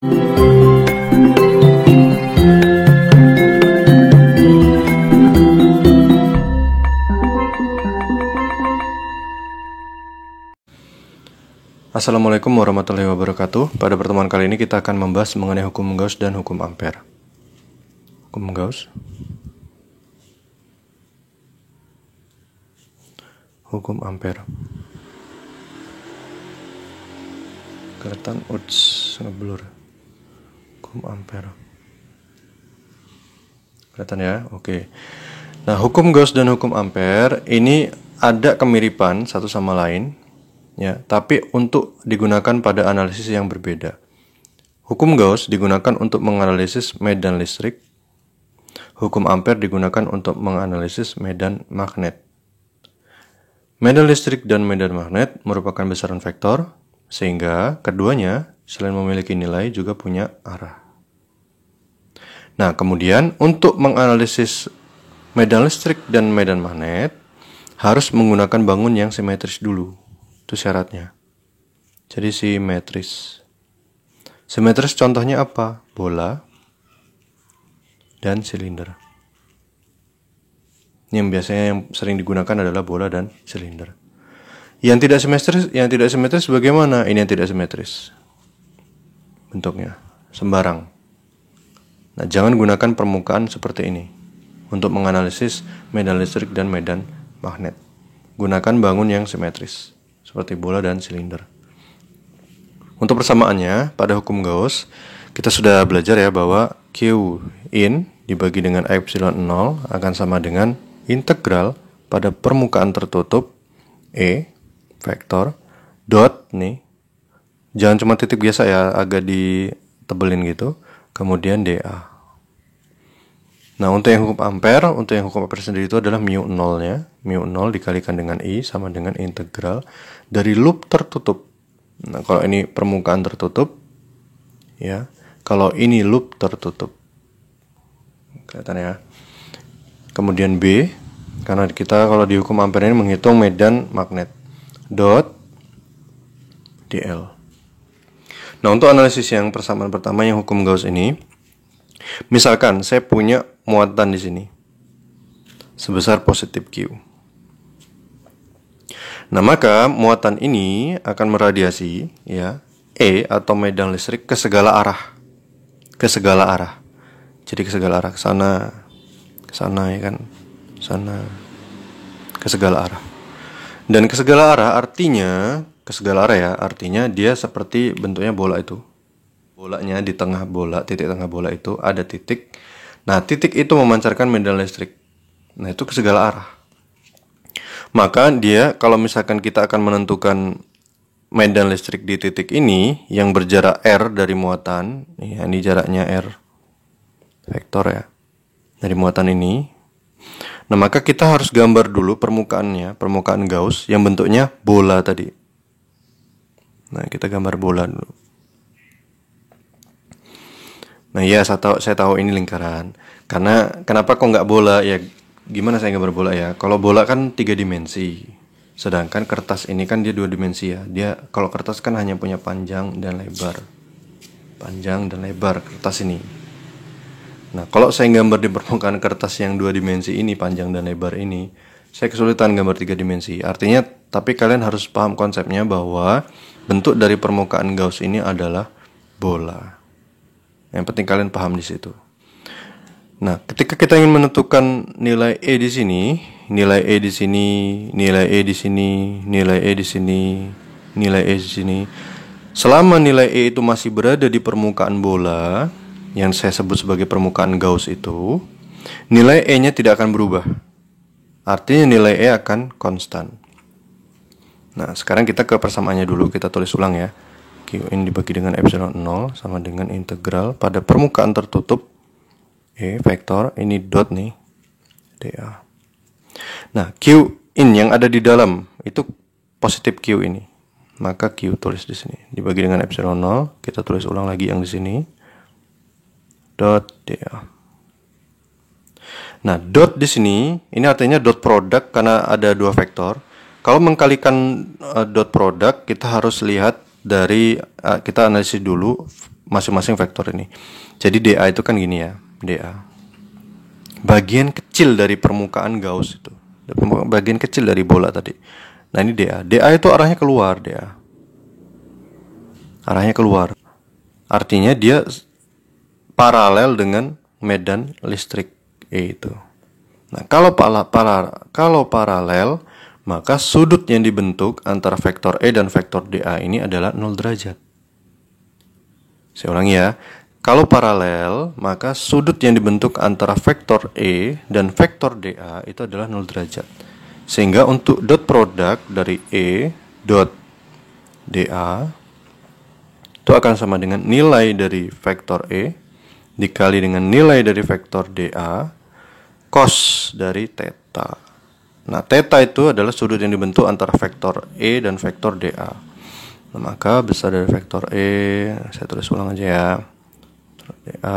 Assalamualaikum warahmatullahi wabarakatuh. Pada pertemuan kali ini kita akan membahas mengenai hukum Gauss dan hukum Ampere. Hukum Gauss, hukum Ampere. Kelihatan ngeblur. Hukum Ampere. Kelihatan ya? Oke. Nah, hukum Gauss dan hukum Ampere ini ada kemiripan satu sama lain. Ya, tapi untuk digunakan pada analisis yang berbeda. Hukum Gauss digunakan untuk menganalisis medan listrik. Hukum Ampere digunakan untuk menganalisis medan magnet. Medan listrik dan medan magnet merupakan besaran vektor, sehingga keduanya selain memiliki nilai juga punya arah. Nah, kemudian untuk menganalisis medan listrik dan medan magnet harus menggunakan bangun yang simetris dulu. Itu syaratnya. Jadi simetris. Simetris contohnya apa? Bola dan silinder. Yang biasanya yang sering digunakan adalah bola dan silinder. Yang tidak simetris bagaimana? Ini yang tidak simetris. Bentuknya sembarang. Nah, jangan gunakan permukaan seperti ini untuk menganalisis medan listrik dan medan magnet. Gunakan bangun yang simetris seperti bola dan silinder. Untuk persamaannya, pada hukum Gauss, kita sudah belajar ya bahwa Q in dibagi dengan epsilon 0 akan sama dengan integral pada permukaan tertutup E, vektor, dot nih. Jangan cuma titik biasa ya, agak ditebelin gitu. Kemudian dA. Nah, untuk yang hukum Ampere sendiri itu adalah mu 0-nya. Mu 0 dikalikan dengan I sama dengan integral dari loop tertutup. Nah, kalau ini permukaan tertutup, ya. Kalau ini loop tertutup. Kelihatan ya. Kemudian B, karena kita kalau di hukum Ampere ini menghitung medan magnet. Dot dl. Nah, untuk analisis yang persamaan pertama yang hukum Gauss ini, misalkan saya punya muatan di sini sebesar positif Q. Nah, maka muatan ini akan meradiasi ya E atau medan listrik ke segala arah. Ke segala arah. Jadi ke segala arah, ke sana ya kan. Sana. Ke segala arah. Dan ke segala arah artinya dia seperti bentuknya bola itu. Bolanya di tengah bola, titik tengah bola itu ada titik. Nah, titik itu memancarkan medan listrik. Nah, itu ke segala arah. Maka dia, kalau misalkan kita akan menentukan medan listrik di titik ini yang berjarak R dari muatan, ya, ini jaraknya R vektor ya, dari muatan ini. Nah, maka kita harus gambar dulu permukaannya, permukaan Gauss yang bentuknya bola tadi. Nah, kita gambar bola dulu. Nah, ya saya tahu ini lingkaran. Karena kenapa kok nggak bola? Ya gimana saya gambar bola ya? Kalau bola kan 3 dimensi. Sedangkan kertas ini kan dia 2 dimensi ya. Dia kalau kertas kan hanya punya panjang dan lebar. Panjang dan lebar kertas ini. Nah, kalau saya gambar di permukaan kertas yang 2 dimensi ini, panjang dan lebar ini, saya kesulitan gambar 3 dimensi. Artinya, tapi kalian harus paham konsepnya bahwa bentuk dari permukaan Gauss ini adalah bola. Yang penting kalian paham di situ. Nah, ketika kita ingin menentukan nilai E di sini, nilai E di sini, nilai E di sini, nilai E di sini, nilai E di sini, selama nilai E itu masih berada di permukaan bola, yang saya sebut sebagai permukaan Gauss itu, nilai E-nya tidak akan berubah. Artinya nilai E akan konstan. Nah, sekarang kita ke persamaannya dulu, kita tulis ulang ya. Q in dibagi dengan epsilon 0 sama dengan integral pada permukaan tertutup E vektor, ini dot nih, dA. Nah, Q in yang ada di dalam itu positif Q ini. Maka Q tulis di sini dibagi dengan epsilon 0, kita tulis ulang lagi yang di sini. Dot dA. Nah, dot di sini ini artinya dot produk karena ada 2 vektor. Kalau mengkalikan dot produk, kita harus lihat dari kita analisis dulu masing-masing vektor ini. Jadi dA itu kan gini ya, dA. Bagian kecil dari permukaan Gauss itu. Bagian kecil dari bola tadi. Nah, ini dA. dA itu arahnya keluar, dA. Arahnya keluar. Artinya dia paralel dengan medan listrik E itu. Nah, kalau paralel, maka sudut yang dibentuk antara vektor E dan vektor dA ini adalah 0 derajat. Saya ulangi ya. Kalau paralel, maka sudut yang dibentuk antara vektor E dan vektor dA itu adalah 0 derajat. Sehingga untuk dot product dari E dot dA itu akan sama dengan nilai dari vektor E dikali dengan nilai dari vektor dA cos dari theta. Nah, theta itu adalah sudut yang dibentuk antara vektor E dan vektor dA. Nah, maka besar dari vektor E, saya tulis ulang aja ya, dA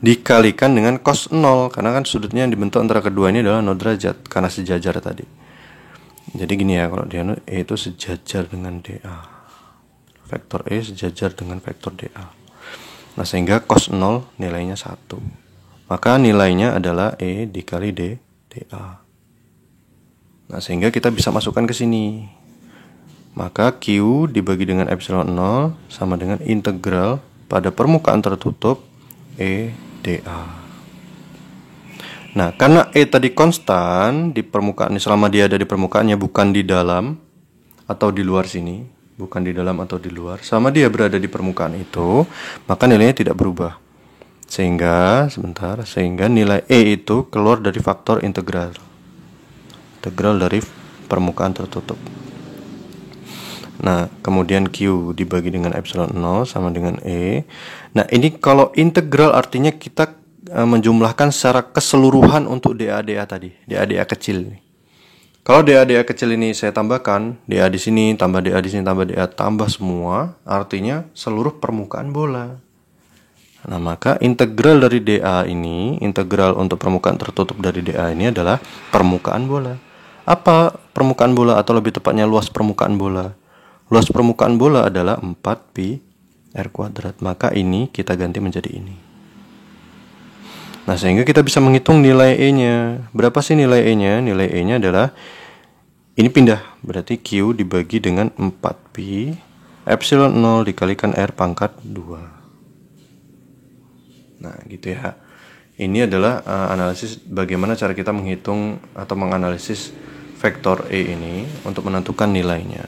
dikalikan dengan cos 0, karena kan sudutnya yang dibentuk antara kedua ini adalah 0 derajat karena sejajar tadi. Jadi gini ya, kalau dia E itu sejajar dengan dA, vektor E sejajar dengan vektor dA. Nah, sehingga cos 0 nilainya 1. Maka nilainya adalah E dikali dA. Nah, sehingga kita bisa masukkan ke sini. Maka Q dibagi dengan epsilon 0 sama dengan integral pada permukaan tertutup E dA. Nah, karena E tadi konstan di permukaan, selama dia ada di permukaannya, bukan di dalam atau di luar sini, bukan di dalam atau di luar, selama dia berada di permukaan itu, maka nilainya tidak berubah. Sehingga nilai E itu keluar dari faktor integral dari permukaan tertutup. Nah, kemudian Q dibagi dengan epsilon 0 sama dengan E. Nah, ini kalau integral artinya kita menjumlahkan secara keseluruhan untuk dA tadi, dA kecil. Kalau dA kecil ini saya tambahkan, dA di sini tambah dA di sini tambah dA tambah semua, artinya seluruh permukaan bola. Nah, maka integral dari dA ini, integral untuk permukaan tertutup dari dA ini adalah permukaan bola. Apa permukaan bola, atau lebih tepatnya luas permukaan bola? Luas permukaan bola adalah 4pi r². Maka ini kita ganti menjadi ini. Nah, sehingga kita bisa menghitung nilai E-nya. Berapa sih nilai E-nya? Nilai E-nya adalah, ini pindah, berarti Q dibagi dengan 4pi epsilon 0 dikalikan R pangkat 2. Nah, gitu ya. Ini adalah analisis bagaimana cara kita menghitung atau menganalisis vektor E ini untuk menentukan nilainya.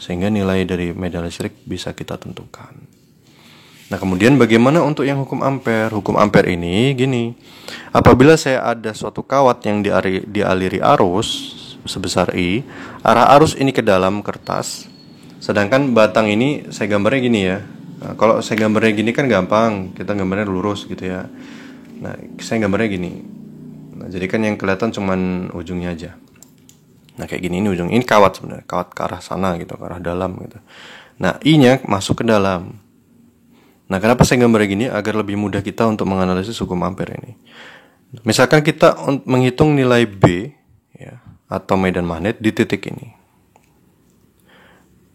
Sehingga nilai dari medan listrik bisa kita tentukan. Nah, kemudian bagaimana untuk yang hukum ampere? Hukum ampere ini gini. Apabila saya ada suatu kawat yang dialiri arus sebesar I, arah arus ini ke dalam kertas, sedangkan batang ini saya gambarnya gini ya. Nah, kalau saya gambarnya gini kan gampang, kita gambarnya lurus gitu ya. Nah, saya gambarnya gini. Nah, jadi kan yang kelihatan cuman ujungnya aja. Nah, kayak gini, ini ujung. Ini kawat sebenarnya, kawat ke arah sana gitu, ke arah dalam gitu. Nah, I-nya masuk ke dalam. Nah, kenapa saya gambar gini? Agar lebih mudah kita untuk menganalisis hukum ampere ini. Misalkan kita menghitung nilai B ya, atau medan magnet di titik ini.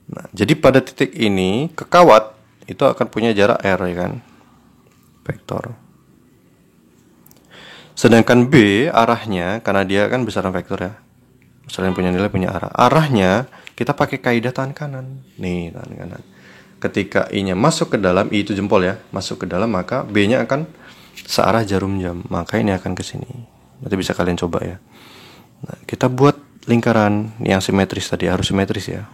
Nah, jadi pada titik ini ke kawat itu akan punya jarak R ya kan? Vektor. Sedangkan B arahnya, karena dia kan besaran vektor ya. Selain punya nilai, punya arah. Arahnya kita pakai kaidah tangan kanan. Nih, tangan kanan. Ketika I-nya masuk ke dalam, I itu jempol ya, masuk ke dalam, maka B-nya akan searah jarum jam. Maka ini akan ke sini. Nanti bisa kalian coba ya. Nah, kita buat lingkaran yang simetris tadi, harus simetris ya.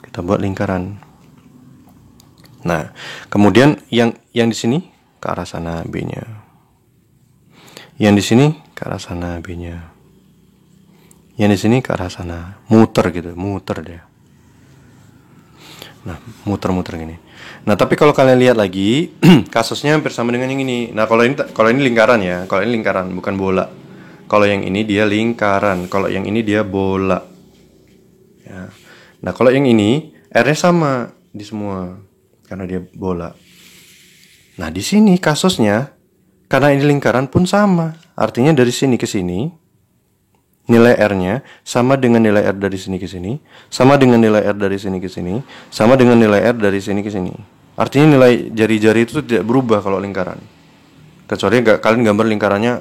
Kita buat lingkaran. Nah, kemudian yang di sini ke arah sana B-nya. Yang di sini ke arah sana B-nya. Yang di sini ke arah sana. Muter gitu, muter deh. Nah, muter-muter gini. Nah, tapi kalau kalian lihat lagi, kasusnya hampir sama dengan yang ini. Nah, kalau ini lingkaran ya. Kalau ini lingkaran, bukan bola. Kalau yang ini dia lingkaran. Kalau yang ini dia bola. Ya. Nah, kalau yang ini R-nya sama di semua karena dia bola. Nah, di sini kasusnya karena ini lingkaran pun sama. Artinya dari sini ke sini nilai R-nya sama dengan nilai R dari sini ke sini, sama dengan nilai R dari sini ke sini, sama dengan nilai R dari sini ke sini. Artinya nilai jari-jari itu tidak berubah kalau lingkaran. Kecuali kalian gambar lingkarannya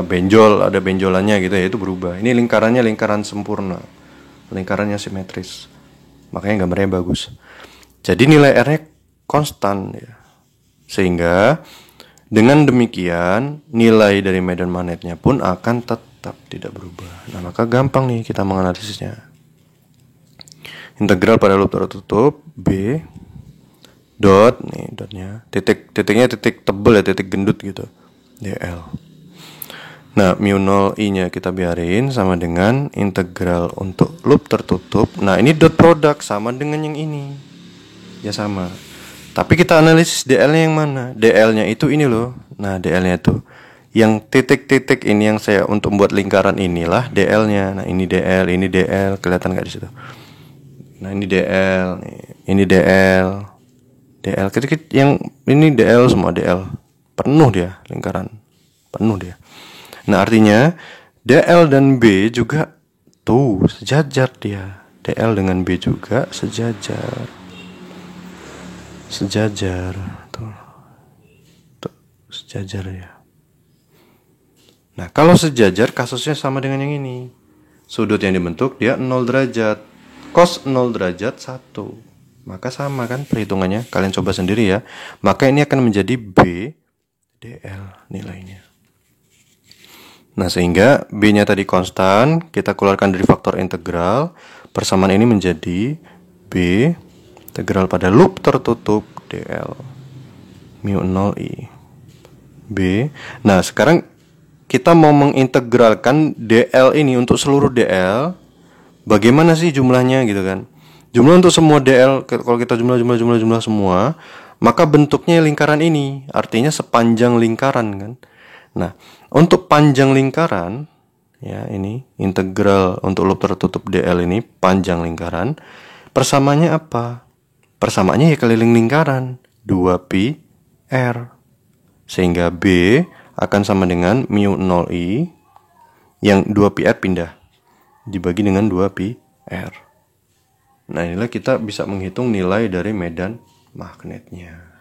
benjol, ada benjolannya gitu ya, itu berubah. Ini lingkarannya lingkaran sempurna, lingkarannya simetris, makanya gambarnya bagus. Jadi nilai R-nya konstan ya. Sehingga dengan demikian nilai dari medan magnetnya pun akan tetap tidak berubah. Nah, maka gampang nih kita menganalisisnya. Integral pada loop tertutup B dot, nih dotnya, titiknya titik tebel ya, titik gendut gitu, dl. Nah, mu 0 i-nya kita biarin sama dengan integral untuk loop tertutup. Nah, ini dot produk sama dengan yang ini. Ya sama. Tapi kita analisis dl-nya yang mana? Dl-nya itu ini loh. Nah, dl-nya itu yang titik-titik ini yang saya untuk membuat lingkaran inilah dl-nya. Nah, ini dl, kelihatan nggak di situ? Nah, ini dl, nih. Ini dl, titik yang ini dl semua dl. Penuh dia lingkaran. Penuh dia. Nah, artinya dl dan b juga tuh sejajar dia. dl dengan b juga sejajar. Sejajar tuh sejajar ya. Nah, kalau sejajar kasusnya sama dengan yang ini. Sudut yang dibentuk dia 0 derajat. Cos 0 derajat 1. Maka sama kan perhitungannya. Kalian coba sendiri ya. Maka ini akan menjadi B dl nilainya. Nah, sehingga B-nya tadi konstan, kita keluarkan dari faktor integral. Persamaan ini menjadi B integral pada loop tertutup dl mu 0 i b. Nah, sekarang kita mau mengintegralkan dl ini untuk seluruh dl. Bagaimana sih jumlahnya gitu kan? Jumlah untuk semua dl, kalau kita jumlah semua, maka bentuknya lingkaran ini, artinya sepanjang lingkaran kan. Nah, untuk panjang lingkaran ya, ini integral untuk loop tertutup dl ini panjang lingkaran. Persamaannya apa? Persamaannya ya keliling lingkaran 2pi r. Sehingga B akan sama dengan mu 0 i yang 2pi r pindah dibagi dengan 2pi r. Nah, inilah kita bisa menghitung nilai dari medan magnetnya.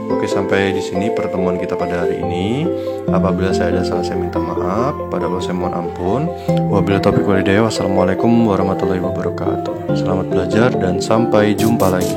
Oke, sampai di sini pertemuan kita pada hari ini. Apabila saya ada salah, saya minta maaf. Pada Allah saya mohon ampun. Wabillahi taufiq wal hidayah. Wassalamualaikum warahmatullahi wabarakatuh. Selamat belajar dan sampai jumpa lagi.